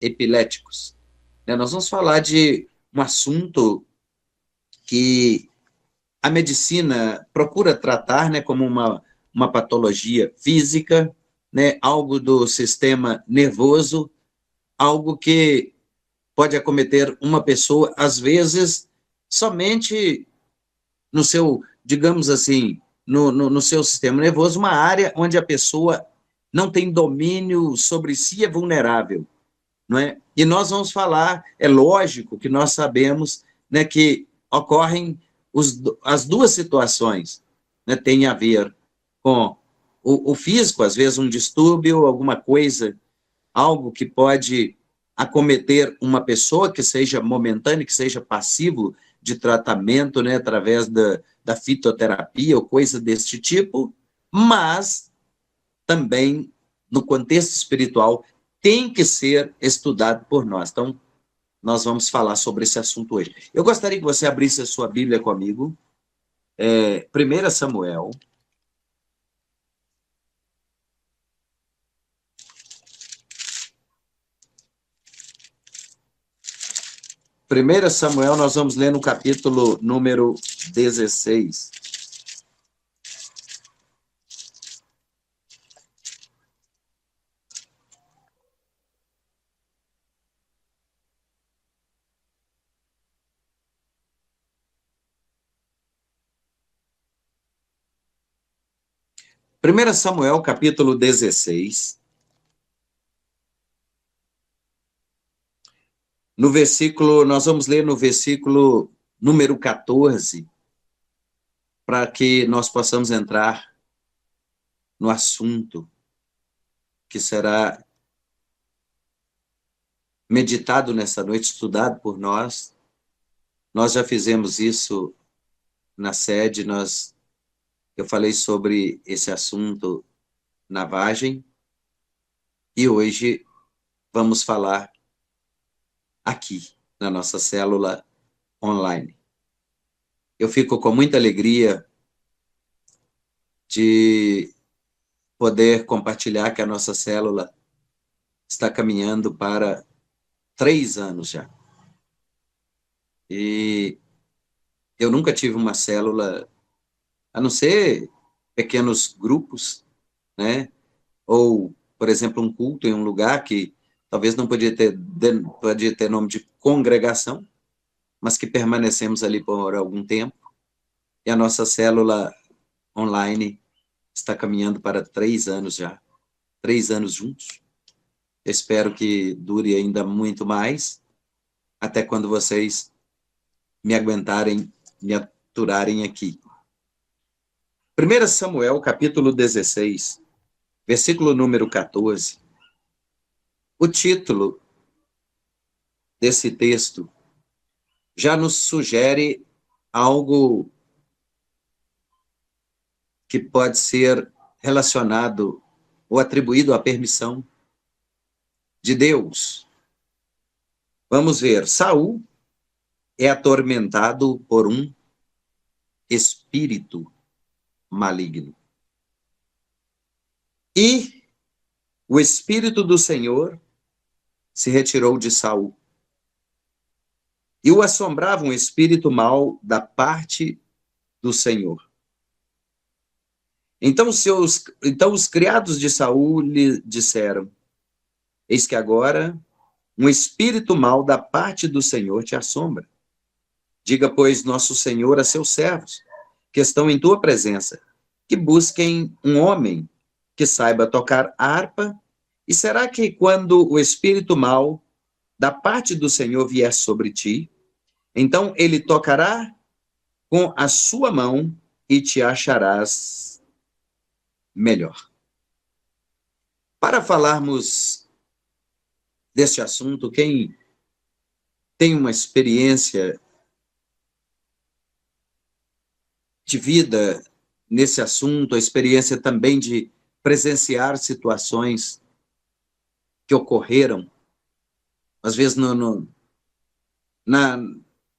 epiléticos. Né? Nós vamos falar de um assunto que a medicina procura tratar, né, como uma patologia física, né, algo do sistema nervoso, algo que pode acometer uma pessoa, às vezes, somente no seu, digamos assim, no seu sistema nervoso, uma área onde a pessoa não tem domínio sobre si, é vulnerável, não é? E nós vamos falar, é lógico que nós sabemos, né, que ocorrem as duas situações, né, tem a ver com o físico, às vezes um distúrbio, alguma coisa, algo que pode acometer uma pessoa que seja momentâneo, que seja passivo de tratamento, né, através da fitoterapia ou coisa deste tipo, mas também no contexto espiritual tem que ser estudado por nós. Então, nós vamos falar sobre esse assunto hoje. Eu gostaria que você abrisse a sua Bíblia comigo, 1 Samuel, nós vamos ler no capítulo número 16. Primeira Samuel, capítulo 16, no versículo, nós vamos ler no versículo número 14, para que nós possamos entrar no assunto que será meditado nessa noite, estudado por nós. Nós já fizemos isso na sede, eu falei sobre esse assunto na Vagem, e hoje vamos falar aqui, na nossa célula online. Eu fico com muita alegria de poder compartilhar que a nossa célula está caminhando para 3 anos já. E eu nunca tive uma célula, a não ser pequenos grupos, né? Ou, por exemplo, um culto em um lugar que talvez não podia ter nome de congregação, mas que permanecemos ali por algum tempo. E a nossa célula online está caminhando para 3 anos já. 3 anos juntos. Eu espero que dure ainda muito mais, até quando vocês me aguentarem, me aturarem aqui. 1 Samuel, capítulo 16, versículo número 14. O título desse texto já nos sugere algo que pode ser relacionado ou atribuído à permissão de Deus. Vamos ver, Saul é atormentado por um espírito maligno. E o Espírito do Senhor se retirou de Saul. E o assombrava um espírito mau da parte do Senhor. Então os criados de Saul lhe disseram: eis que agora um espírito mau da parte do Senhor te assombra. Diga, pois, nosso Senhor a seus servos, que estão em tua presença, que busquem um homem que saiba tocar harpa. E será que quando o espírito mau da parte do Senhor vier sobre ti, então ele tocará com a sua mão e te acharás melhor. Para falarmos deste assunto, quem tem uma experiência de vida nesse assunto, a experiência também de presenciar situações que ocorreram, às vezes na,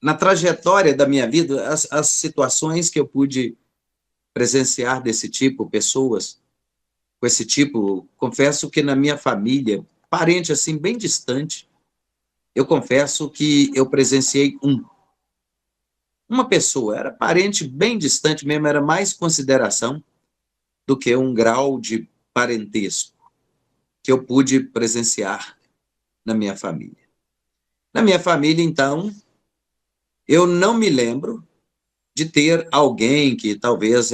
na trajetória da minha vida, as situações que eu pude presenciar desse tipo, pessoas com esse tipo, confesso que na minha família, parente assim bem distante, eu confesso que eu presenciei uma pessoa, era parente bem distante mesmo, era mais consideração do que um grau de parentesco que eu pude presenciar na minha família. Na minha família, então, eu não me lembro de ter alguém que talvez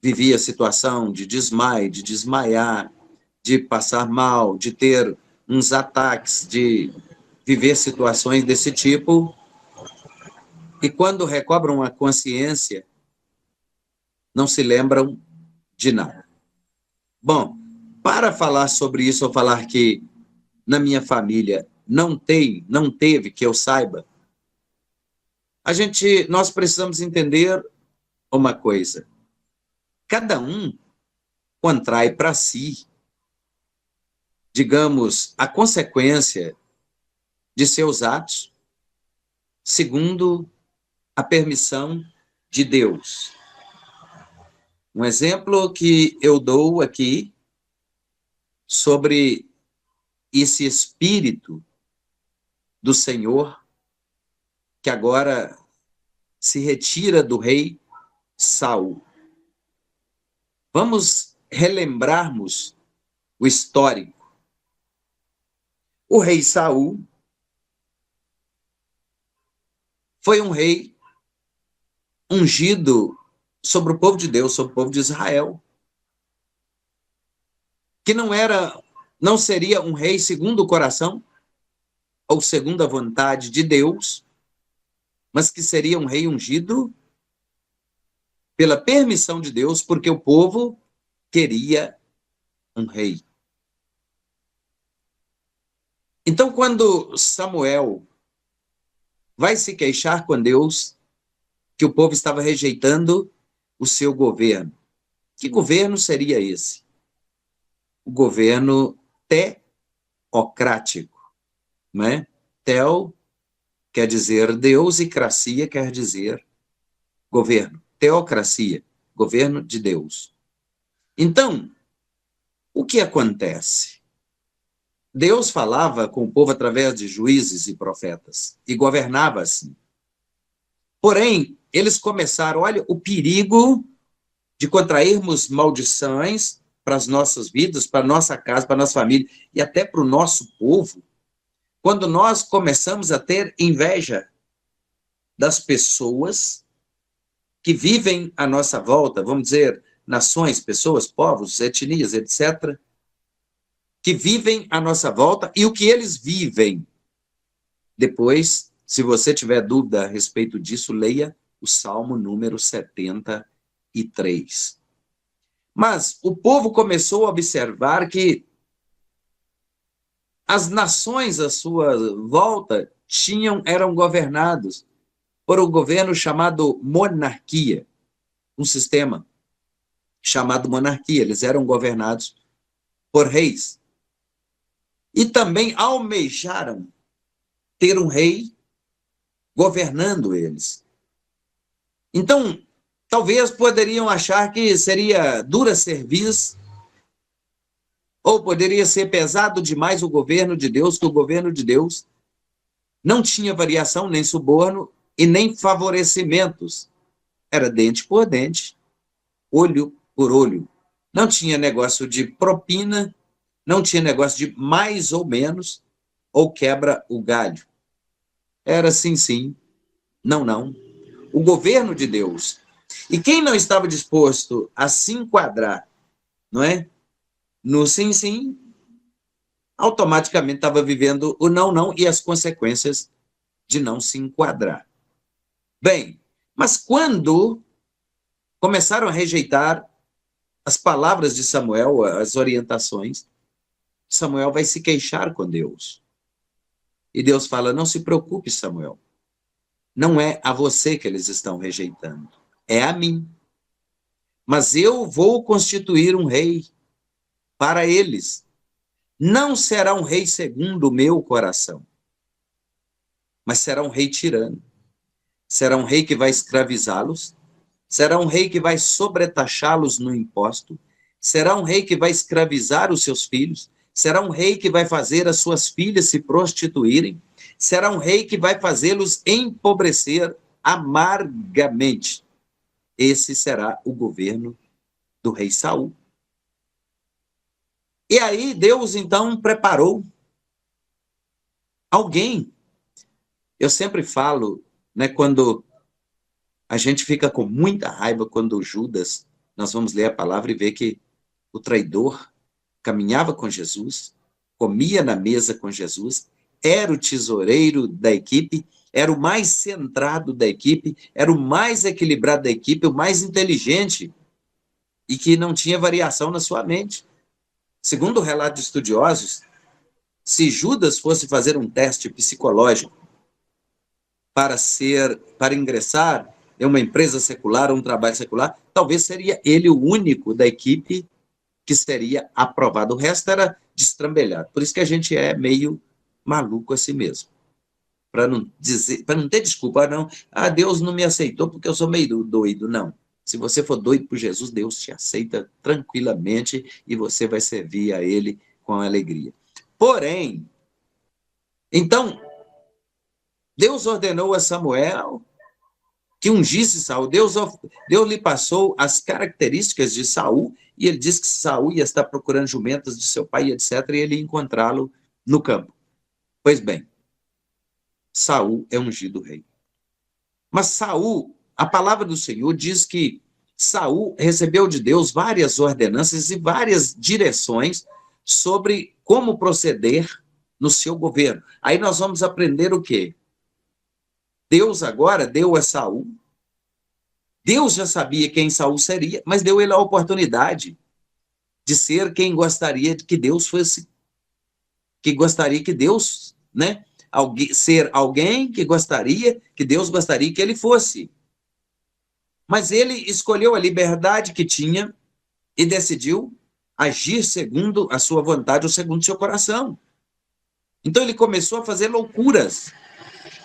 vivia situação de desmaio, de desmaiar, de passar mal, de ter uns ataques, de viver situações desse tipo, e quando recobram a consciência, não se lembram de nada. Bom, para falar sobre isso, ou falar que na minha família não teve, que eu saiba, nós precisamos entender uma coisa. Cada um contrai para si, digamos, a consequência de seus atos, segundo a permissão de Deus. Um exemplo que eu dou aqui sobre esse espírito do Senhor, que agora se retira do rei Saul. Vamos relembrarmos o histórico. O rei Saul foi um rei ungido sobre o povo de Deus, sobre o povo de Israel, que não seria um rei segundo o coração ou segundo a vontade de Deus, mas que seria um rei ungido pela permissão de Deus, porque o povo queria um rei. Então, quando Samuel vai se queixar com Deus que o povo estava rejeitando o seu governo, que governo seria esse? O governo teocrático, né? Teo quer dizer Deus e cracia quer dizer governo. Teocracia, governo de Deus. Então, o que acontece? Deus falava com o povo através de juízes e profetas e governava assim. Porém, eles começaram, olha, o perigo de contrairmos maldições para as nossas vidas, para a nossa casa, para a nossa família e até para o nosso povo, quando nós começamos a ter inveja das pessoas que vivem à nossa volta, vamos dizer, nações, pessoas, povos, etnias, etc., que vivem à nossa volta e o que eles vivem. Depois, se você tiver dúvida a respeito disso, leia o Salmo número 73. Mas o povo começou a observar que as nações à sua volta eram governados por um governo chamado monarquia, um sistema chamado monarquia. Eles eram governados por reis. E também almejaram ter um rei governando eles. Então, talvez poderiam achar que seria dura serviço, ou poderia ser pesado demais o governo de Deus, que o governo de Deus não tinha variação, nem suborno, e nem favorecimentos. Era dente por dente, olho por olho. Não tinha negócio de propina, não tinha negócio de mais ou menos, ou quebra o galho. Era sim, sim, não, não. O governo de Deus. E quem não estava disposto a se enquadrar, não é? No sim, sim, automaticamente estava vivendo o não, não e as consequências de não se enquadrar. Bem, mas quando começaram a rejeitar as palavras de Samuel, as orientações, Samuel vai se queixar com Deus. E Deus fala, não se preocupe, Samuel. Não é a você que eles estão rejeitando, é a mim. Mas eu vou constituir um rei para eles. Não será um rei segundo o meu coração, mas será um rei tirano. Será um rei que vai escravizá-los, será um rei que vai sobretaxá-los no imposto, será um rei que vai escravizar os seus filhos, Será um rei que vai fazer as suas filhas se prostituírem? Será um rei que vai fazê-los empobrecer amargamente? Esse será o governo do rei Saul. E aí Deus, então, preparou alguém. Eu sempre falo, né, quando a gente fica com muita raiva quando Judas, nós vamos ler a palavra e ver que o traidor caminhava com Jesus, comia na mesa com Jesus, era o tesoureiro da equipe, era o mais centrado da equipe, era o mais equilibrado da equipe, o mais inteligente e que não tinha variação na sua mente. Segundo o relato de estudiosos, se Judas fosse fazer um teste psicológico para ingressar em uma empresa secular, um trabalho secular, talvez seria ele o único da equipe que seria aprovado. O resto era destrambelhado. Por isso que a gente é meio maluco assim mesmo. Para não ter desculpa, não. Ah, Deus não me aceitou porque eu sou meio doido. Não. Se você for doido por Jesus, Deus te aceita tranquilamente e você vai servir a Ele com alegria. Porém, então, Deus ordenou a Samuel que ungisse Saul. Deus lhe passou as características de Saul e ele disse que Saul ia estar procurando jumentas de seu pai, etc., e ele ia encontrá-lo no campo. Pois bem, Saul é ungido rei. Mas Saul, a palavra do Senhor diz que Saul recebeu de Deus várias ordenanças e várias direções sobre como proceder no seu governo. Aí nós vamos aprender o quê? Deus agora deu a Saul. Deus já sabia quem Saul seria, mas deu ele a oportunidade de ser quem gostaria de que Deus fosse, que gostaria que Deus, né? Ser alguém que Deus gostaria que ele fosse. Mas ele escolheu a liberdade que tinha e decidiu agir segundo a sua vontade ou segundo o seu coração. Então ele começou a fazer loucuras,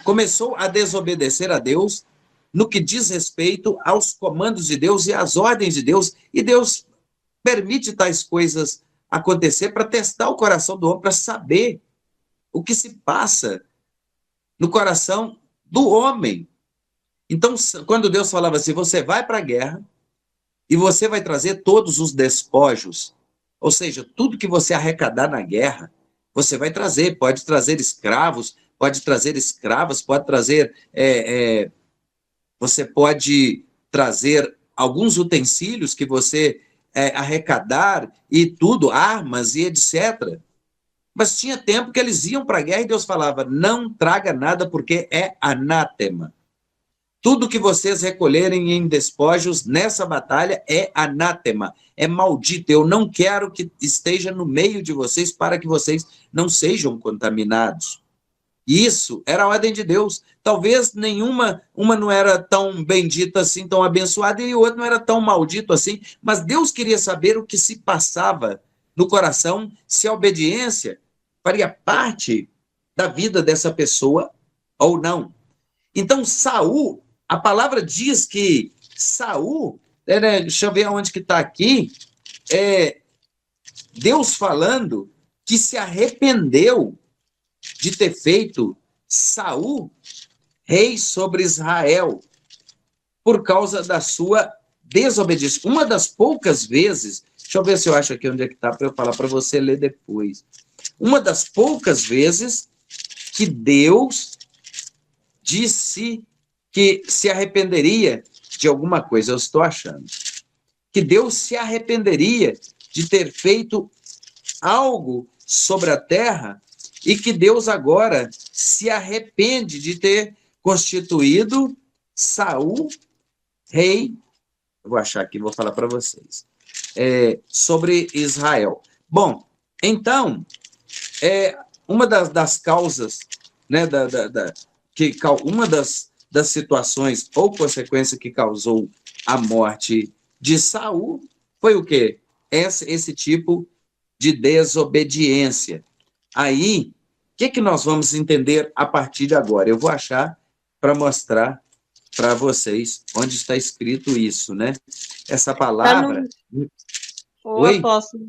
começou a desobedecer a Deus no que diz respeito aos comandos de Deus e às ordens de Deus, e Deus permite tais coisas acontecer para testar o coração do homem, para saber o que se passa no coração do homem. Então, quando Deus falava assim, você vai para a guerra e você vai trazer todos os despojos, ou seja, tudo que você arrecadar na guerra, você vai trazer, pode trazer escravos, pode trazer escravas, pode trazer, você pode trazer alguns utensílios que você arrecadar e tudo, armas e etc. Mas tinha tempo que eles iam para a guerra e Deus falava, não traga nada porque é anátema. Tudo que vocês recolherem em despojos nessa batalha é anátema, é maldito. Eu não quero que esteja no meio de vocês para que vocês não sejam contaminados. Isso era a ordem de Deus. Talvez uma não era tão bendita assim, tão abençoada, e o outro não era tão maldito assim, mas Deus queria saber o que se passava no coração, se a obediência faria parte da vida dessa pessoa ou não. Então, Saul, a palavra diz que Saul, deixa eu ver onde que está aqui, Deus falando que se arrependeu de ter feito Saul rei sobre Israel por causa da sua desobediência. Uma das poucas vezes, deixa eu ver se eu acho aqui onde é que está para eu falar para você ler depois. Uma das poucas vezes que Deus disse que se arrependeria de alguma coisa, eu estou achando. Que Deus se arrependeria de ter feito algo sobre a terra e que Deus agora se arrepende de ter constituído Saul rei, eu vou achar aqui, vou falar para vocês, sobre Israel. Bom, então, uma das causas, né, uma das situações ou consequência que causou a morte de Saul foi o quê? Esse tipo de desobediência. Aí, o que nós vamos entender a partir de agora? Eu vou achar para mostrar para vocês onde está escrito isso, né? Essa palavra... Ô, Oi? apóstolo,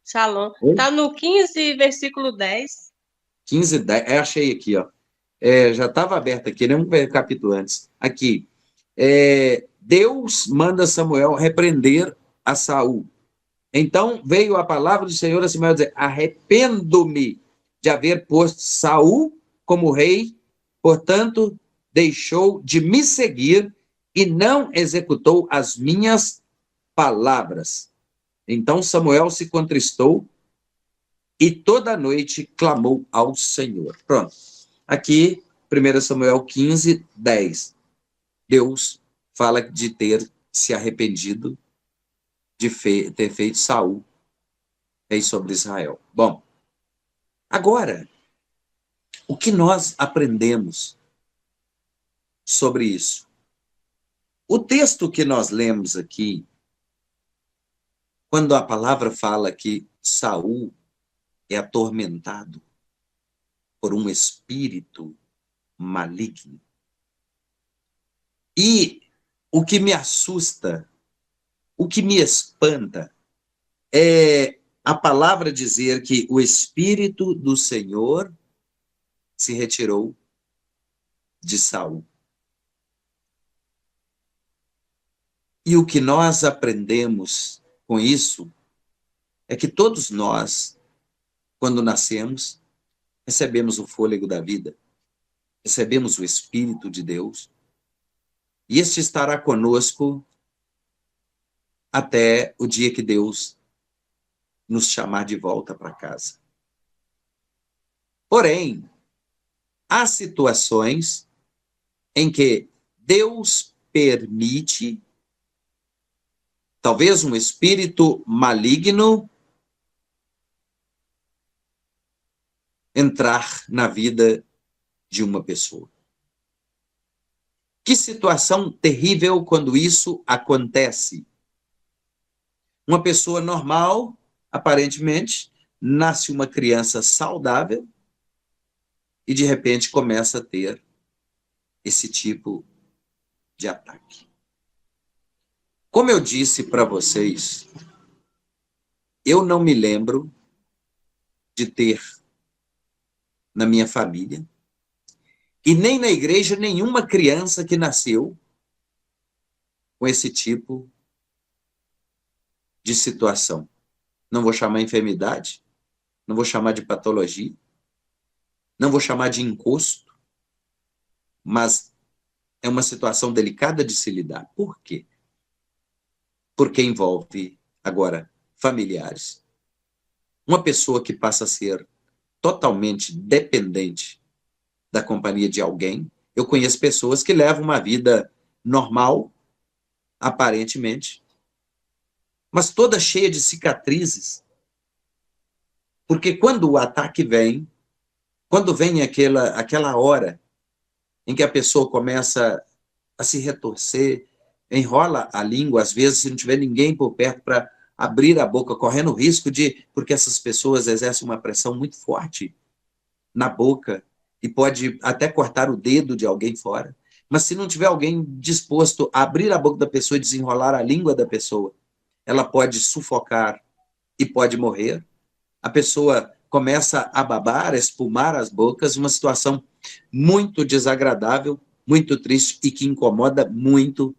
Shalom. Oi? Tá no 15, versículo 10. 15, 10, achei aqui, ó. Já estava aberto aqui, né? Vamos ver o capítulo antes. Aqui. Deus manda Samuel repreender a Saul. Então veio a palavra do Senhor a Samuel dizer: arrependo-me de haver posto Saul como rei, portanto, deixou de me seguir e não executou as minhas palavras. Então Samuel se contristou e toda noite clamou ao Senhor. Pronto. Aqui, 1 Samuel 15, 10. Deus fala de ter se arrependido de ter feito Saul rei sobre Israel. Bom, agora, o que nós aprendemos sobre isso? O texto que nós lemos aqui, quando a palavra fala que Saul é atormentado por um espírito maligno. E o que me assusta, o que me espanta, é a palavra dizer que o Espírito do Senhor se retirou de Saul. E o que nós aprendemos com isso é que todos nós, quando nascemos, recebemos o fôlego da vida, recebemos o Espírito de Deus, e este estará conosco até o dia que Deus nos chamar de volta para casa. Porém, há situações em que Deus permite, talvez um espírito maligno, entrar na vida de uma pessoa. Que situação terrível quando isso acontece. Uma pessoa normal, aparentemente, nasce uma criança saudável e, de repente, começa a ter esse tipo de ataque. Como eu disse para vocês, eu não me lembro de ter na minha família e nem na igreja nenhuma criança que nasceu com esse tipo de situação. Não vou chamar enfermidade, não vou chamar de patologia, não vou chamar de encosto, mas é uma situação delicada de se lidar. Por quê? Porque envolve, agora, familiares. Uma pessoa que passa a ser totalmente dependente da companhia de alguém. Eu conheço pessoas que levam uma vida normal, aparentemente, mas toda cheia de cicatrizes. Porque quando o ataque vem, quando vem aquela hora em que a pessoa começa a se retorcer, enrola a língua, às vezes, se não tiver ninguém por perto para abrir a boca, correndo o risco de... Porque essas pessoas exercem uma pressão muito forte na boca e pode até cortar o dedo de alguém fora. Mas se não tiver alguém disposto a abrir a boca da pessoa e desenrolar a língua da pessoa, ela pode sufocar e pode morrer. A pessoa começa a babar, a espumar as bocas, uma situação muito desagradável, muito triste e que incomoda muito,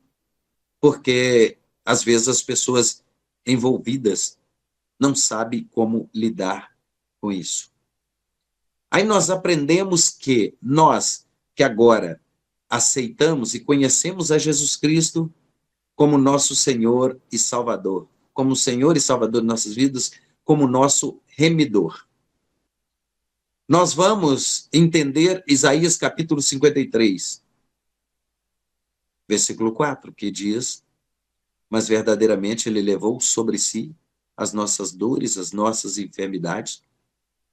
porque às vezes as pessoas envolvidas não sabem como lidar com isso. Aí nós aprendemos que nós, que agora aceitamos e conhecemos a Jesus Cristo como nosso Senhor e Salvador, como Senhor e Salvador de nossas vidas, como nosso remidor. Nós vamos entender Isaías capítulo 53, versículo 4, que diz: mas verdadeiramente ele levou sobre si as nossas dores, as nossas enfermidades,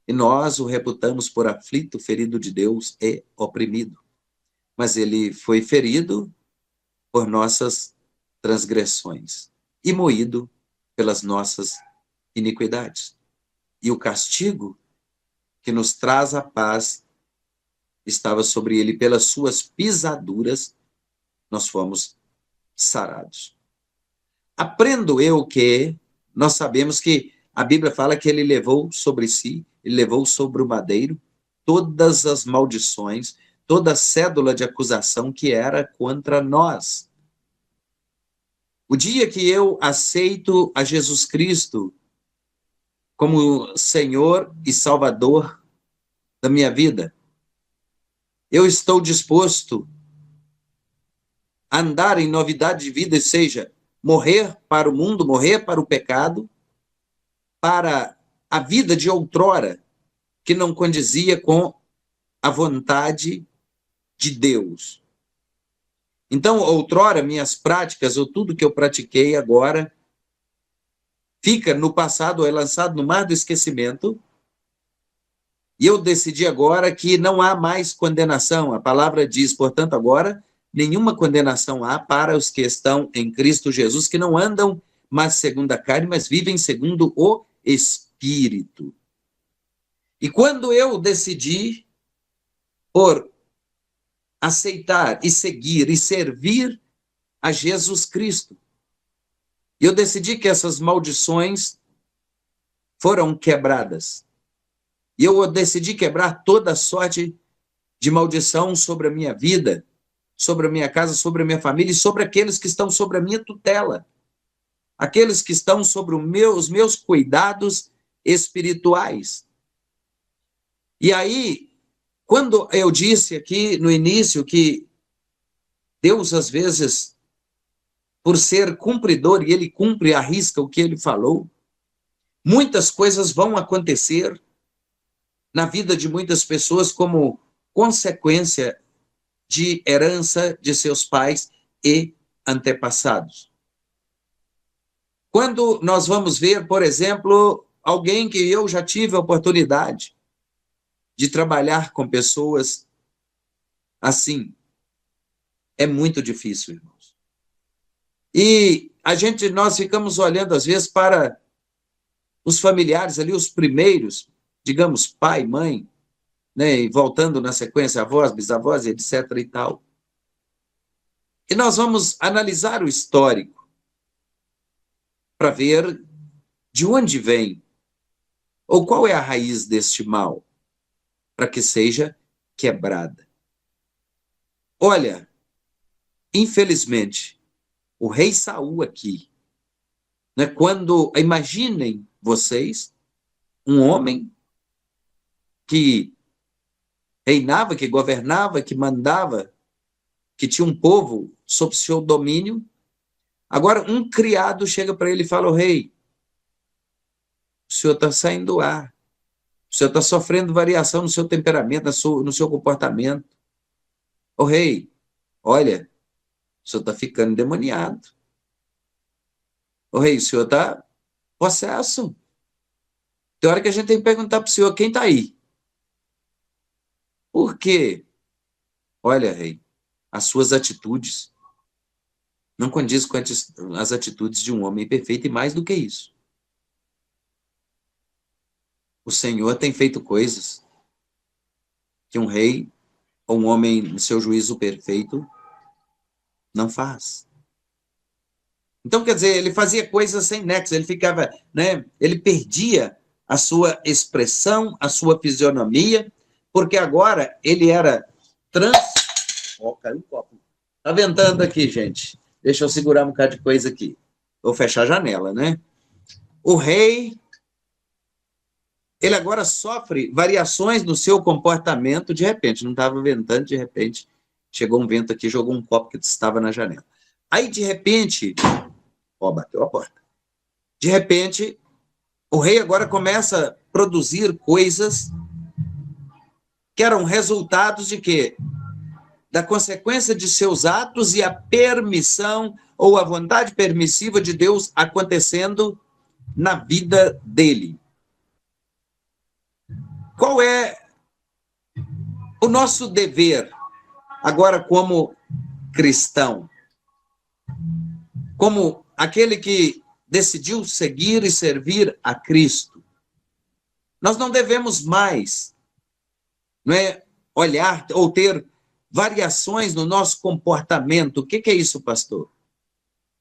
e nós o reputamos por aflito, ferido de Deus e oprimido. Mas ele foi ferido por nossas transgressões e moído pelas nossas iniquidades. E o castigo que nos traz a paz estava sobre ele, pelas suas pisaduras nós fomos sarados. Aprendo eu que nós sabemos que A Bíblia fala que ele levou sobre si, ele levou sobre o madeiro todas as maldições, toda a cédula de acusação que era contra nós. O dia que eu aceito a Jesus Cristo como Senhor e Salvador da minha vida, eu estou disposto a andar em novidade de vida, ou seja, morrer para o mundo, morrer para o pecado, para a vida de outrora, que não condizia com a vontade de Deus. Então, outrora, minhas práticas, ou tudo que eu pratiquei agora, fica no passado, é lançado no mar do esquecimento, e eu decidi agora que não há mais condenação. A palavra diz, portanto, agora, nenhuma condenação há para os que estão em Cristo Jesus, que não andam mais segundo a carne, mas vivem segundo o Espírito. E quando eu decidi por aceitar e seguir e servir a Jesus Cristo, eu decidi que essas maldições foram quebradas. E eu decidi quebrar toda sorte de maldição sobre a minha vida, sobre a minha casa, sobre a minha família e sobre aqueles que estão sobre a minha tutela. Aqueles que estão sobre os meus cuidados espirituais. E aí, quando eu disse aqui no início que Deus, às vezes, por ser cumpridor, e ele cumpre, arrisca o que ele falou, muitas coisas vão acontecer na vida de muitas pessoas como consequência de herança de seus pais e antepassados. Quando nós vamos ver, por exemplo, alguém que eu já tive a oportunidade de trabalhar com pessoas assim, é muito difícil, irmãos. E nós ficamos olhando às vezes para os familiares ali, os primeiros, digamos, pai, mãe, né, e voltando na sequência, avós, bisavós, etc. e tal. E nós vamos analisar o histórico para ver de onde vem, ou qual é a raiz deste mal, para que seja quebrada. Olha, infelizmente, o rei Saul aqui, né, quando, imaginem vocês, um homem que reinava, que governava, que mandava, que tinha um povo sob seu domínio. Agora, um criado chega para ele e fala: "O rei, o senhor está saindo do ar, o senhor está sofrendo variação no seu temperamento, no seu comportamento. O rei, olha, o senhor está ficando endemoniado. O rei, o senhor está possesso. Tem hora que a gente tem que perguntar para o senhor: quem está aí? Por quê? Olha, rei, as suas atitudes não condizem com as atitudes de um homem perfeito, e mais do que isso. O Senhor tem feito coisas que um rei ou um homem no seu juízo perfeito não faz. Então, quer dizer, ele fazia coisas sem nexo, ele ficava, né, ele perdia a sua expressão, a sua fisionomia, porque agora ele era caiu um copo. Tá ventando aqui, gente. Deixa eu segurar um bocado de coisa aqui. Vou fechar a janela, né? O rei, ele agora sofre variações no seu comportamento de repente. Não estava ventando, de repente chegou um vento aqui, jogou um copo que estava na janela. Aí, de repente, bateu a porta. De repente, o rei agora começa a produzir coisas que eram resultados de quê? Da consequência de seus atos e a permissão ou a vontade permissiva de Deus acontecendo na vida dele. Qual é o nosso dever agora como cristão? Como aquele que decidiu seguir e servir a Cristo? Nós não devemos mais, não é, olhar ou ter variações no nosso comportamento. O que é isso, pastor?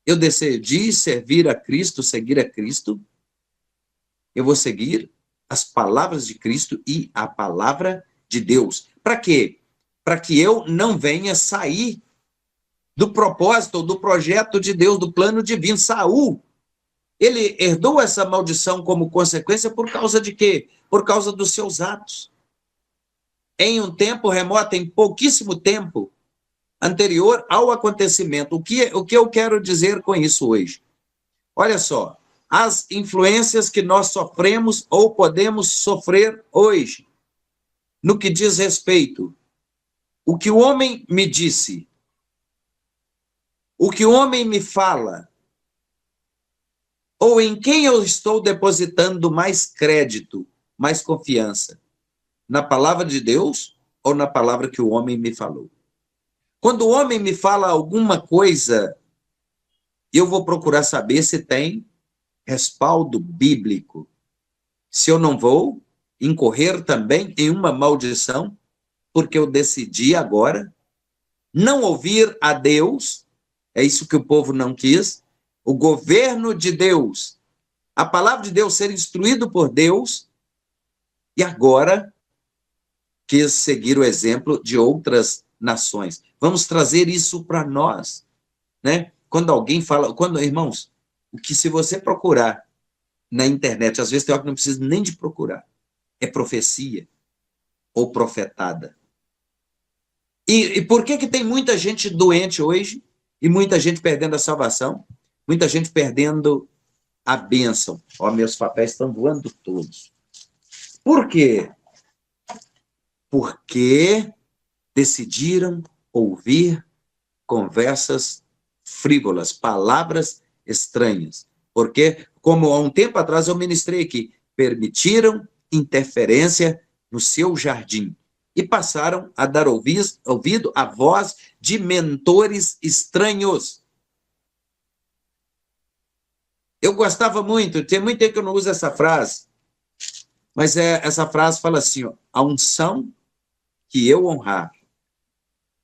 Eu decidi servir a Cristo, seguir a Cristo, Eu vou seguir as palavras de Cristo e a palavra de Deus. Para quê? Para que eu não venha sair do propósito, do projeto de Deus, do plano divino. Saul, ele herdou essa maldição como consequência por causa de quê? Por causa dos seus atos. Em um tempo remoto, em pouquíssimo tempo anterior ao acontecimento. O que eu quero dizer com isso hoje? Olha só, as influências que nós sofremos ou podemos sofrer hoje, no que diz respeito, o que o homem me disse, o que o homem me fala, ou em quem eu estou depositando mais crédito, mais confiança? Na palavra de Deus ou na palavra que o homem me falou? Quando o homem me fala alguma coisa, eu vou procurar saber se tem respaldo bíblico. Se eu não vou incorrer também em uma maldição, porque eu decidi agora não ouvir a Deus, é isso que o povo não quis, o governo de Deus, a palavra de Deus ser instruído por Deus, e agora quis seguir o exemplo de outras nações. Vamos trazer isso para nós, né? Quando alguém fala, irmãos, o que se você procurar na internet, às vezes tem hora que não precisa nem de procurar, é profecia ou profetada. E por que tem muita gente doente hoje e muita gente perdendo a salvação? Muita gente perdendo a bênção. Ó, meus papéis estão voando todos. Por quê? Porque decidiram ouvir conversas frívolas, palavras estranhas. Porque, como há um tempo atrás eu ministrei aqui, permitiram interferência no seu jardim e passaram a dar ouvido à voz de mentores estranhos. Eu gostava muito, tem muito tempo que eu não uso essa frase, mas essa frase fala assim, ó, a unção que eu honrar,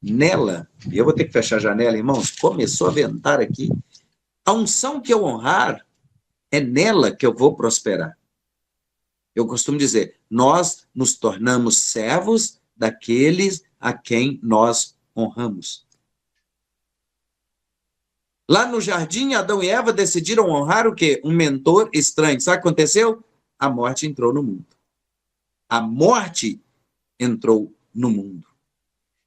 nela, e eu vou ter que fechar a janela, irmãos, começou a ventar aqui, a unção que eu honrar, é nela que eu vou prosperar. Eu costumo dizer, nós nos tornamos servos daqueles a quem nós honramos. Lá no jardim, Adão e Eva decidiram honrar o quê? Um mentor estranho. Sabe o que aconteceu? A morte entrou no mundo. A morte entrou no mundo.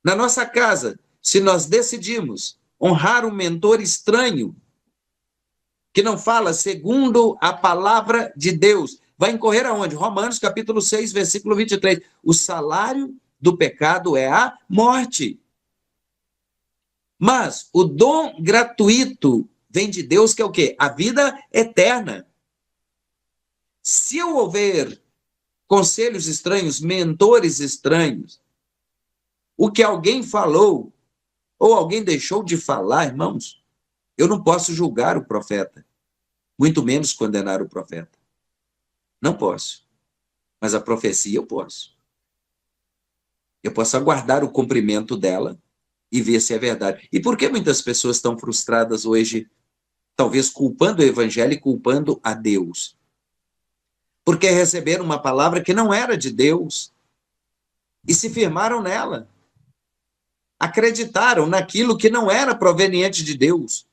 Na nossa casa, se nós decidimos honrar um mentor estranho, que não fala segundo a palavra de Deus, vai incorrer aonde? Romanos capítulo 6, versículo 23. O salário do pecado é a morte. Mas o dom gratuito vem de Deus, que é o quê? A vida eterna. Se eu houver conselhos estranhos, mentores estranhos, o que alguém falou, ou alguém deixou de falar, irmãos, eu não posso julgar o profeta, muito menos condenar o profeta. Não posso. Mas a profecia eu posso. Eu posso aguardar o cumprimento dela e ver se é verdade. E por que muitas pessoas estão frustradas hoje, talvez culpando o evangelho e culpando a Deus? Porque receberam uma palavra que não era de Deus e se firmaram nela. Acreditaram naquilo que não era proveniente de Deus.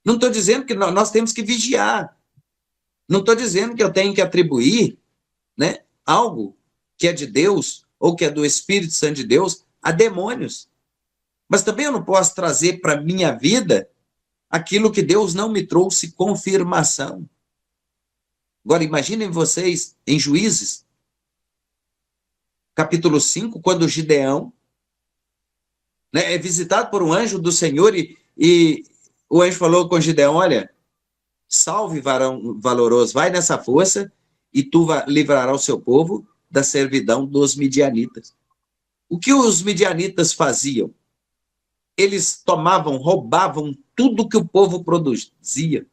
Não estou dizendo que nós temos que vigiar. Não estou dizendo que eu tenho que atribuir, né, algo que é de Deus ou que é do Espírito Santo de Deus a demônios. Mas também eu não posso trazer para a minha vida aquilo que Deus não me trouxe confirmação. Agora, imaginem vocês em Juízes, capítulo 5, quando Gideão, né, é visitado por um anjo do Senhor e o anjo falou com Gideão, olha, salve varão valoroso, vai nessa força e tu livrarás o seu povo da servidão dos midianitas. O que os midianitas faziam? Eles tomavam, roubavam tudo que o povo produzia.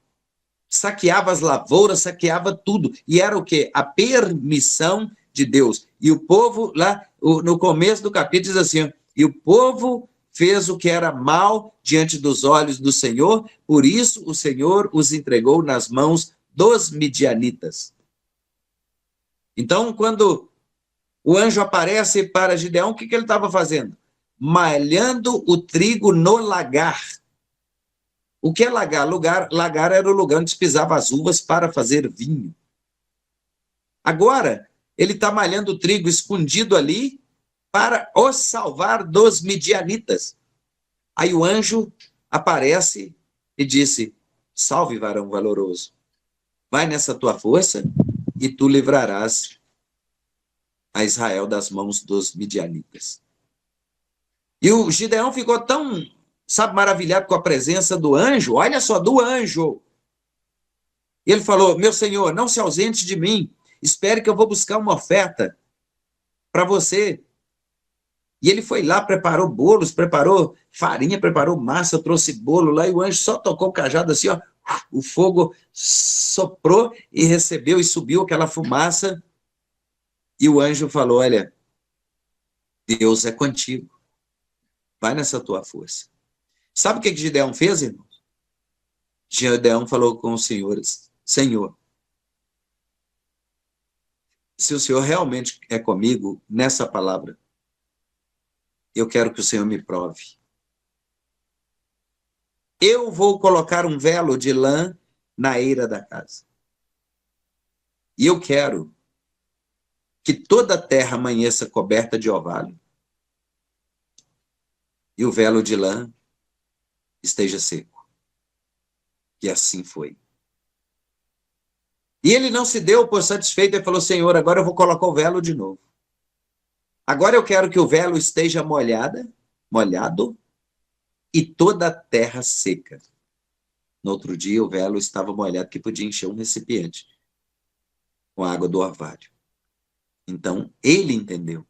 Saqueava as lavouras, saqueava tudo. E era o quê? A permissão de Deus. E o povo, lá no começo do capítulo, diz assim, e o povo fez o que era mal diante dos olhos do Senhor, por isso o Senhor os entregou nas mãos dos midianitas. Então, quando o anjo aparece para Gideão, o que ele estava fazendo? Malhando o trigo no lagar. O que é lagar? Lagar era o lugar onde se pisava as uvas para fazer vinho. Agora, ele está malhando o trigo escondido ali para os salvar dos midianitas. Aí o anjo aparece e disse: salve, varão valoroso, vai nessa tua força e tu livrarás a Israel das mãos dos midianitas. E o Gideão ficou tão, maravilhado com a presença do anjo, olha só, do anjo. E ele falou: meu senhor, não se ausente de mim, espere que eu vou buscar uma oferta para você. E ele foi lá, preparou bolos, preparou farinha, preparou massa, trouxe bolo lá, e o anjo só tocou o cajado assim, ó, o fogo soprou e recebeu e subiu aquela fumaça. E o anjo falou: olha, Deus é contigo, vai nessa tua força. Sabe o que Gideão fez, irmão? Gideão falou com os senhores: Senhor, se o Senhor realmente é comigo nessa palavra, eu quero que o Senhor me prove. Eu vou colocar um velo de lã na eira da casa. E eu quero que toda a terra amanheça coberta de orvalho. E o velo de lã esteja seco. E assim foi. E ele não se deu por satisfeito e falou: Senhor, agora eu vou colocar o velo de novo. Agora eu quero que o velo esteja molhado, e toda a terra seca. No outro dia, o velo estava molhado, que podia encher um recipiente com a água do orvalho. Então, ele entendeu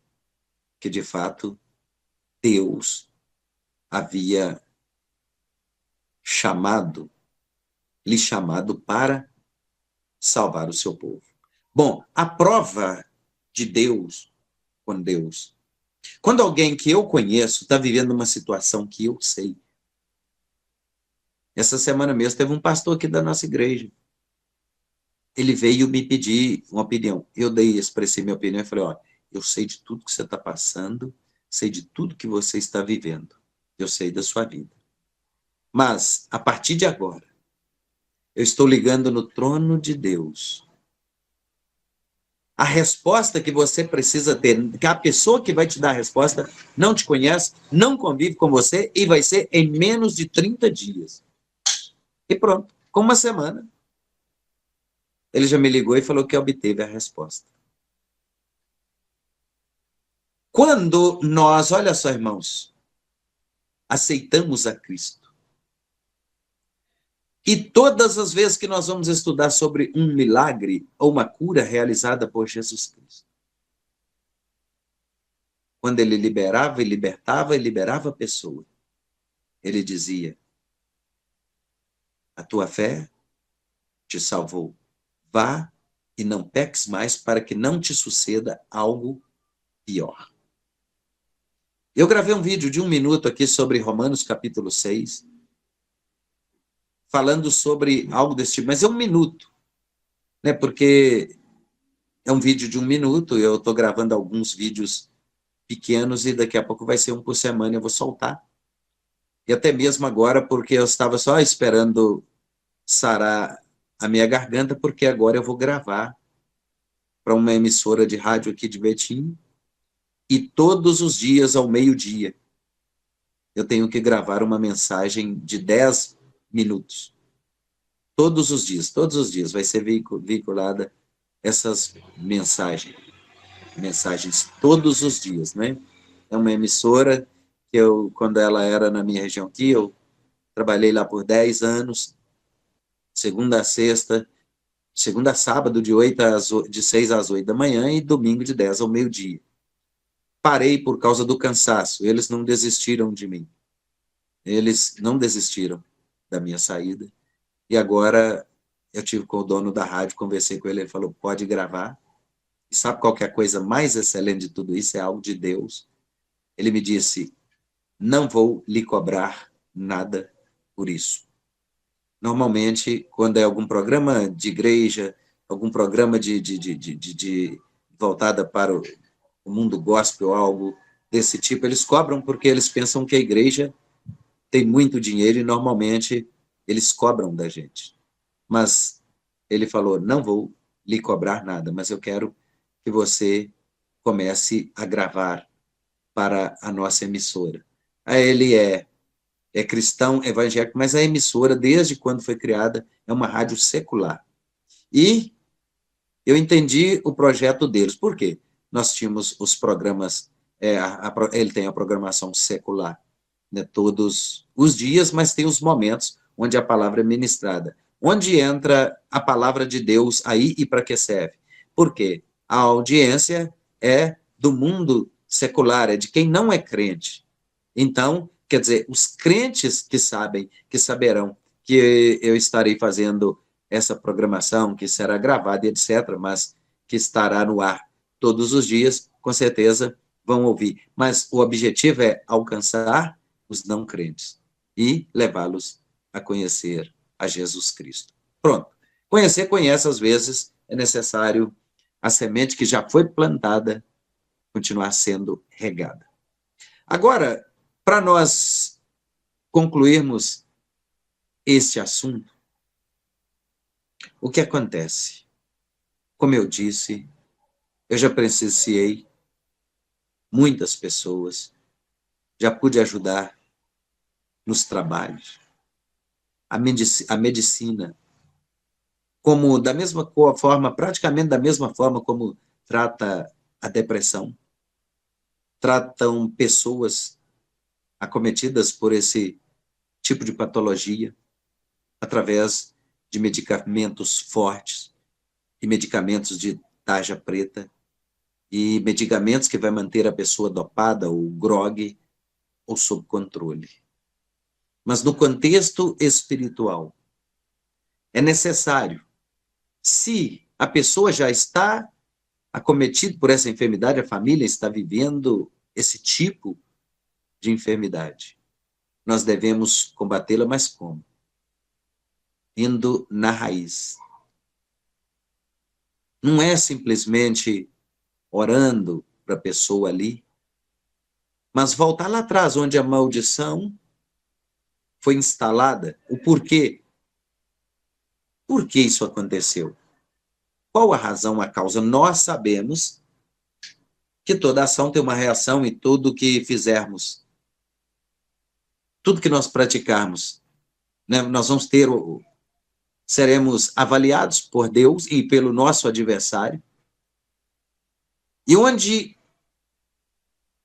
que, de fato, Deus havia lhe chamado para salvar o seu povo. Bom, a prova de Deus com Deus. Quando alguém que eu conheço está vivendo uma situação que eu sei. Essa semana mesmo teve um pastor aqui da nossa igreja. Ele veio me pedir uma opinião. Eu expressei minha opinião e falei: ó, eu sei de tudo que você está passando, sei de tudo que você está vivendo. Eu sei da sua vida. Mas, a partir de agora, eu estou ligando no trono de Deus. A resposta que você precisa ter, que a pessoa que vai te dar a resposta não te conhece, não convive com você e vai ser em menos de 30 dias. E pronto, com uma semana, ele já me ligou e falou que obteve a resposta. Quando nós, olha só, irmãos, aceitamos a Cristo, e todas as vezes que nós vamos estudar sobre um milagre ou uma cura realizada por Jesus Cristo, quando ele liberava e liberava a pessoa, ele dizia: a tua fé te salvou. Vá e não peques mais, para que não te suceda algo pior. Eu gravei um vídeo de 1 minuto aqui sobre Romanos capítulo 6, falando sobre algo desse tipo, mas é 1 minuto, né? Porque é um vídeo de 1 minuto, eu estou gravando alguns vídeos pequenos e daqui a pouco vai ser um por semana, eu vou soltar. E até mesmo agora, porque eu estava só esperando sarar a minha garganta, porque agora eu vou gravar para uma emissora de rádio aqui de Betim, e todos os dias, ao meio-dia, eu tenho que gravar uma mensagem de 10 minutos. Todos os dias vai ser veiculada essas mensagens todos os dias, né? É uma emissora que quando ela era na minha região aqui, eu trabalhei lá por 10 anos, segunda a sábado, de 6 às 8 da manhã, e domingo de 10 ao meio-dia. Parei por causa do cansaço, eles não desistiram de mim. Eles não desistiram da minha saída. E agora eu tive com o dono da rádio, conversei com ele falou: pode gravar. E sabe qual que é a coisa mais excelente de tudo isso? É algo de Deus. Ele me disse: não vou lhe cobrar nada por isso. Normalmente, quando é algum programa de igreja, algum programa voltada para o mundo gospel, algo desse tipo, eles cobram porque eles pensam que a igreja tem muito dinheiro e normalmente eles cobram da gente. Mas ele falou: não vou lhe cobrar nada, mas eu quero que você comece a gravar para a nossa emissora. Aí ele é cristão evangélico, mas a emissora, desde quando foi criada, é uma rádio secular. E eu entendi o projeto deles. Por quê? Nós tínhamos os programas, ele tem a programação secular, né, todos os dias, mas tem os momentos onde a palavra é ministrada. Onde entra a palavra de Deus aí e para que serve? Por quê? A audiência é do mundo secular, é de quem não é crente. Então, quer dizer, os crentes que sabem, que saberão que eu estarei fazendo essa programação, que será gravada, etc., mas que estará no ar todos os dias, com certeza vão ouvir. Mas o objetivo é alcançar os não crentes e levá-los a conhecer a Jesus Cristo. Pronto. Conhece, às vezes é necessário a semente que já foi plantada continuar sendo regada. Agora, para nós concluirmos este assunto, o que acontece? Como eu disse, eu já presenciei muitas pessoas, já pude ajudar nos trabalhos, a medicina, como da mesma forma, praticamente da mesma forma como trata a depressão, tratam pessoas acometidas por esse tipo de patologia através de medicamentos fortes e medicamentos de tarja preta e medicamentos que vai manter a pessoa dopada ou grogue ou sob controle. Mas no contexto espiritual, é necessário, se a pessoa já está acometida por essa enfermidade, a família está vivendo esse tipo de enfermidade, nós devemos combatê-la, mas como? Indo na raiz. Não é simplesmente orando para a pessoa ali, mas voltar lá atrás, onde a maldição foi instalada, o porquê. Por que isso aconteceu? Qual a razão, a causa? Nós sabemos que toda ação tem uma reação e tudo que fizermos, tudo que nós praticarmos, né, nós vamos ter, seremos avaliados por Deus e pelo nosso adversário. E onde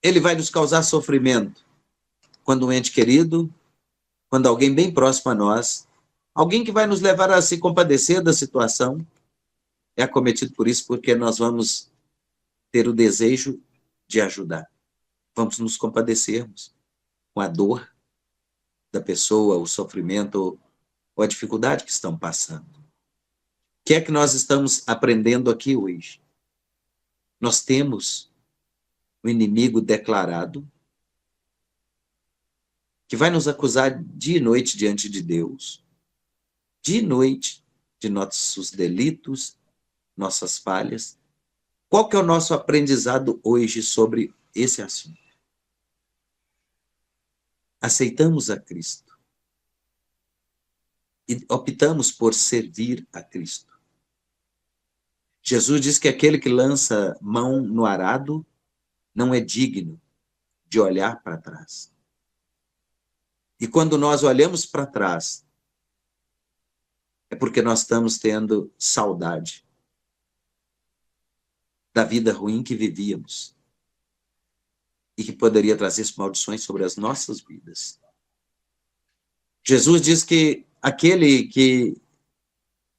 ele vai nos causar sofrimento? Quando um ente querido, quando alguém bem próximo a nós, alguém que vai nos levar a se compadecer da situação, é acometido por isso, porque nós vamos ter o desejo de ajudar. Vamos nos compadecermos com a dor da pessoa, o sofrimento ou a dificuldade que estão passando. O que é que nós estamos aprendendo aqui hoje? Nós temos o inimigo declarado, que vai nos acusar dia e noite diante de Deus, dia e noite, de nossos delitos, nossas falhas. Qual que é o nosso aprendizado hoje sobre esse assunto? Aceitamos a Cristo e optamos por servir a Cristo. Jesus diz que aquele que lança mão no arado não é digno de olhar para trás. E quando nós olhamos para trás, é porque nós estamos tendo saudade da vida ruim que vivíamos e que poderia trazer maldições sobre as nossas vidas. Jesus diz que aquele que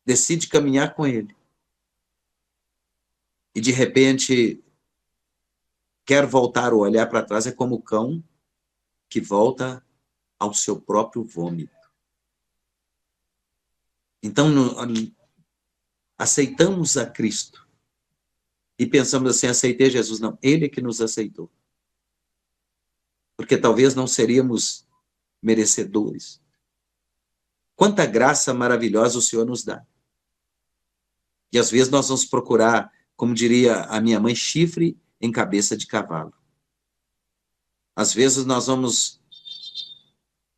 decide caminhar com ele e de repente quer voltar ou olhar para trás é como o cão que volta ao seu próprio vômito. Então, aceitamos a Cristo e pensamos assim, aceitei Jesus. Não, ele é que nos aceitou. Porque talvez não seríamos merecedores. Quanta graça maravilhosa o Senhor nos dá. E às vezes nós vamos procurar, como diria a minha mãe, chifre em cabeça de cavalo. Às vezes nós vamos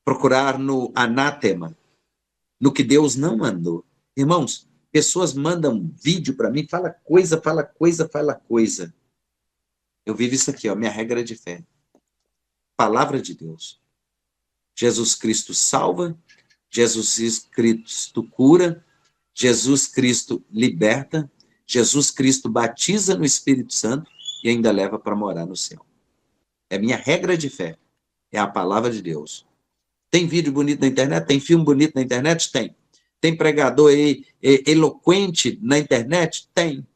procurar no anátema, no que Deus não mandou. Irmãos, pessoas mandam vídeo para mim, fala coisa, fala coisa, fala coisa. Eu vivo isso aqui, ó, minha regra de fé. Palavra de Deus. Jesus Cristo salva, Jesus Cristo cura, Jesus Cristo liberta, Jesus Cristo batiza no Espírito Santo e ainda leva para morar no céu. É minha regra de fé. É a palavra de Deus. Tem vídeo bonito na internet? Tem filme bonito na internet? Tem. Tem pregador aí eloquente na internet? Tem.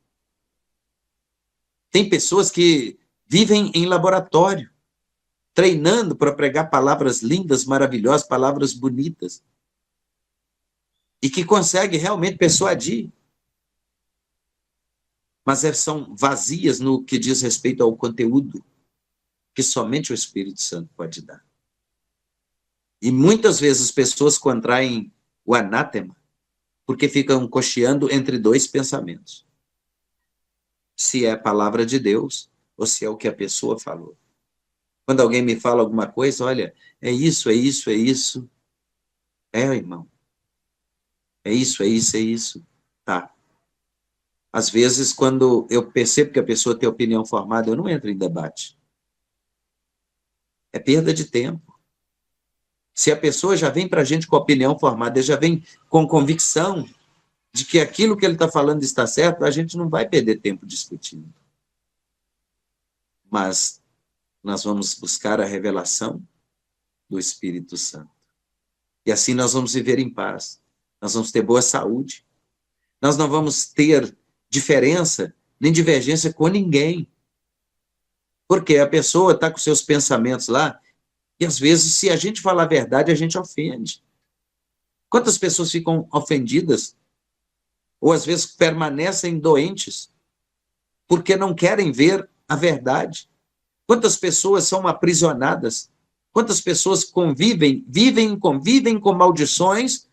Tem pessoas que vivem em laboratório, treinando para pregar palavras lindas, maravilhosas, palavras bonitas, e que consegue realmente persuadir. Mas são vazias no que diz respeito ao conteúdo que somente o Espírito Santo pode dar. E muitas vezes as pessoas contraem o anátema porque ficam cocheando entre dois pensamentos. Se é a palavra de Deus ou se é o que a pessoa falou. Quando alguém me fala alguma coisa, olha, é isso, é isso, é isso. É, irmão. É isso, é isso, é isso. Tá. Às vezes, quando eu percebo que a pessoa tem opinião formada, eu não entro em debate. É perda de tempo. Se a pessoa já vem para a gente com opinião formada, já vem com convicção de que aquilo que ele está falando está certo, a gente não vai perder tempo discutindo. Mas nós vamos buscar a revelação do Espírito Santo. E assim nós vamos viver em paz. Nós vamos ter boa saúde. Nós não vamos ter diferença nem divergência com ninguém. Porque a pessoa está com seus pensamentos lá e, às vezes, se a gente falar a verdade, a gente ofende. Quantas pessoas ficam ofendidas? Ou, às vezes, permanecem doentes porque não querem ver a verdade? Quantas pessoas são aprisionadas? Quantas pessoas convivem com maldições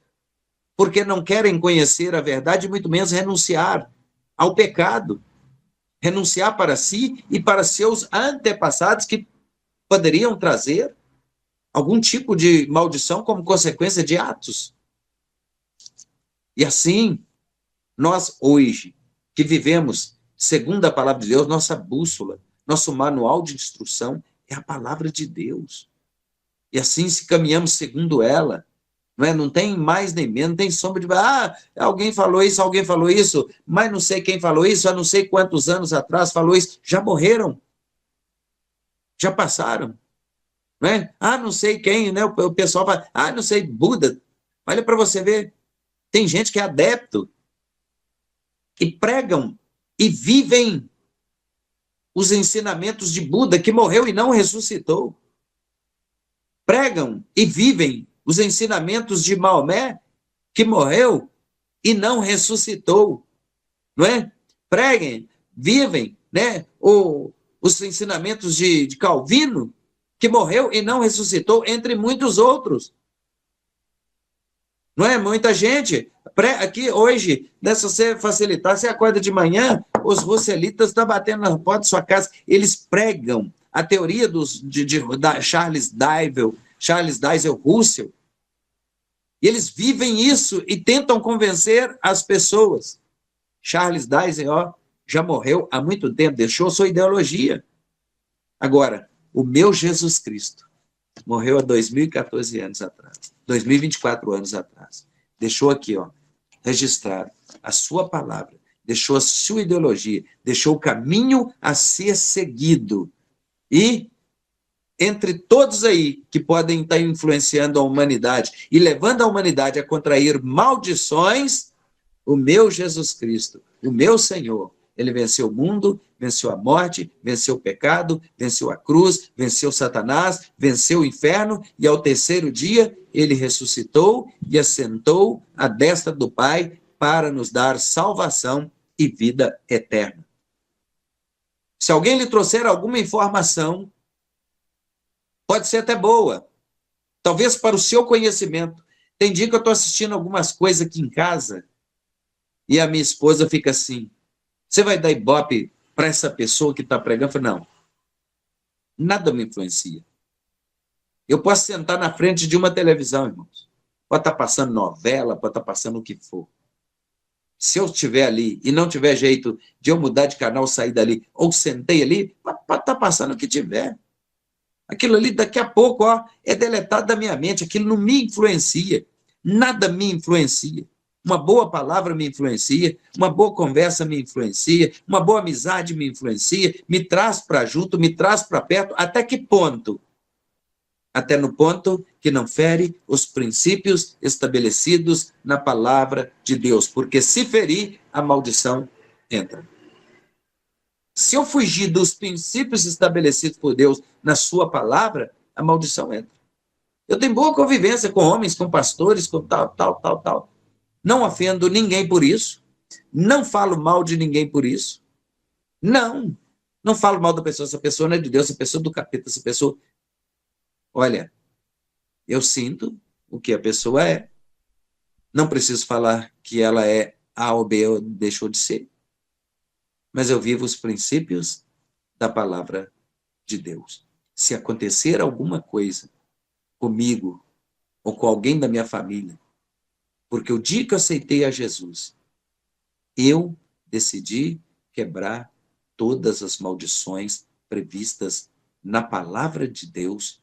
porque não querem conhecer a verdade e muito menos renunciar ao pecado, renunciar para si e para seus antepassados que poderiam trazer algum tipo de maldição como consequência de atos. E assim, nós hoje, que vivemos segundo a palavra de Deus, nossa bússola, nosso manual de instrução é a palavra de Deus. E assim, se caminhamos segundo ela, não tem mais nem menos, não tem sombra de... alguém falou isso, mas não sei quem falou isso, há não sei quantos anos atrás falou isso, já morreram, já passaram. Não sei quem, né? O pessoal fala, não sei, Buda. Olha para você ver, tem gente que é adepto, que pregam e vivem os ensinamentos de Buda, que morreu e não ressuscitou. Pregam e vivem os ensinamentos de Maomé, que morreu e não ressuscitou. Não é? Preguem, vivem, né? Os ensinamentos de Calvino, que morreu e não ressuscitou, entre muitos outros. Não é? Muita gente. Aqui hoje, se você facilitar, você acorda de manhã, os russelitas estão batendo na porta da sua casa, eles pregam a teoria da Charles Dyell Russell, e eles vivem isso e tentam convencer as pessoas. Charles Dyell já morreu há muito tempo, deixou sua ideologia. Agora, o meu Jesus Cristo morreu há 2014 anos atrás, 2024 anos atrás. Deixou aqui, registrado a sua palavra, deixou a sua ideologia, deixou o caminho a ser seguido. E, entre todos aí que podem estar influenciando a humanidade e levando a humanidade a contrair maldições, o meu Jesus Cristo, o meu Senhor, ele venceu o mundo, venceu a morte, venceu o pecado, venceu a cruz, venceu Satanás, venceu o inferno, e ao terceiro dia ele ressuscitou e assentou à destra do Pai para nos dar salvação e vida eterna. Se alguém lhe trouxer alguma informação, pode ser até boa, talvez para o seu conhecimento, Tem dia que eu estou assistindo algumas coisas aqui em casa e a minha esposa fica assim, você vai dar ibope para essa pessoa que está pregando? Eu falo, não, nada me influencia. Eu posso sentar na frente de uma televisão, irmãos. Pode estar passando novela, pode estar passando o que for. Se eu estiver ali e não tiver jeito de eu mudar de canal, sair dali, ou sentei ali, pode estar passando o que tiver. Aquilo ali, daqui a pouco, ó, é deletado da minha mente. Aquilo não me influencia. Nada me influencia. Uma boa palavra me influencia, uma boa conversa me influencia, uma boa amizade me influencia, me traz para junto, me traz para perto. Até que ponto? Até no ponto que não fere os princípios estabelecidos na palavra de Deus. Porque se ferir, a maldição entra. Se eu fugir dos princípios estabelecidos por Deus na sua palavra, a maldição entra. Eu tenho boa convivência com homens, com pastores, com tal. Não ofendo ninguém por isso. Não falo mal de ninguém por isso. Não falo mal da pessoa. Essa pessoa não é de Deus, essa pessoa é do capeta, essa pessoa... Olha, eu sinto o que a pessoa é. Não preciso falar que ela é A ou B ou deixou de ser. Mas eu vivo os princípios da palavra de Deus. Se acontecer alguma coisa comigo ou com alguém da minha família, porque o dia que eu aceitei a Jesus, eu decidi quebrar todas as maldições previstas na palavra de Deus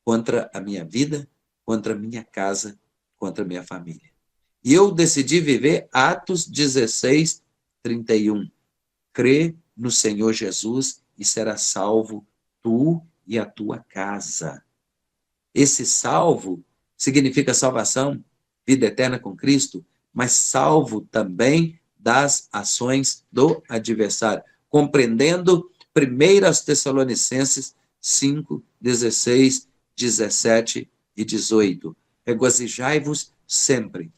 contra a minha vida, contra a minha casa, contra a minha família. E eu decidi viver Atos 16, 31. Crê no Senhor Jesus e serás salvo tu e a tua casa. Esse salvo significa salvação, vida eterna com Cristo, mas salvo também das ações do adversário, compreendendo 1 Tessalonicenses 5, 16, 17 e 18. Regozijai-vos sempre.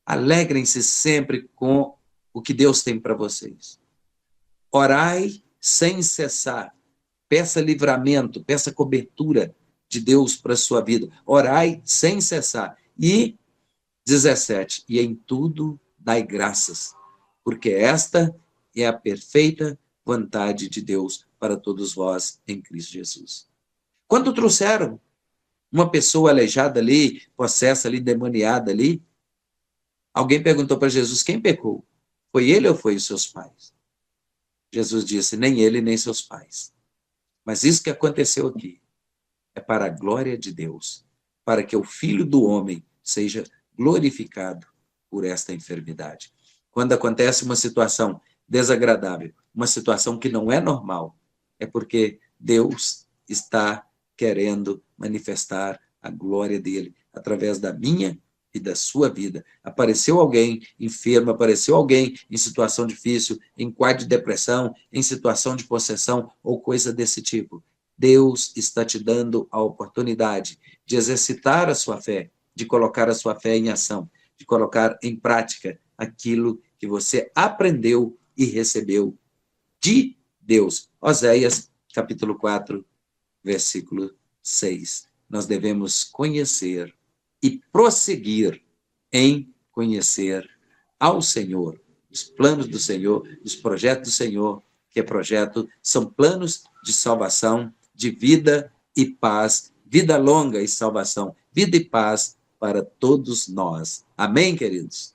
Alegrem-se sempre com o que Deus tem para vocês. Orai sem cessar. Peça livramento, peça cobertura de Deus para a sua vida. Orai sem cessar. E 17. E em tudo dai graças, porque esta é a perfeita vontade de Deus para todos vós em Cristo Jesus. Quando trouxeram uma pessoa aleijada ali, possessa ali, demoniada ali, alguém perguntou para Jesus, quem pecou? Foi ele ou foi os seus pais? Jesus disse, nem ele, nem seus pais. Mas isso que aconteceu aqui é para a glória de Deus, para que o Filho do Homem seja glorificado por esta enfermidade. Quando acontece uma situação desagradável, uma situação que não é normal, é porque Deus está querendo manifestar a glória dele através da minha e da sua vida. Apareceu alguém enfermo, apareceu alguém em situação difícil, em quadro de depressão, em situação de possessão ou coisa desse tipo. Deus está te dando a oportunidade de exercitar a sua fé, de colocar a sua fé em ação, de colocar em prática aquilo que você aprendeu e recebeu de Deus. Oséias, capítulo 4, versículo 6. Nós devemos conhecer e prosseguir em conhecer ao Senhor, os planos do Senhor, os projetos do Senhor, que é projeto, são planos de salvação, de vida e paz, vida longa e salvação, vida e paz para todos nós. Amém, queridos?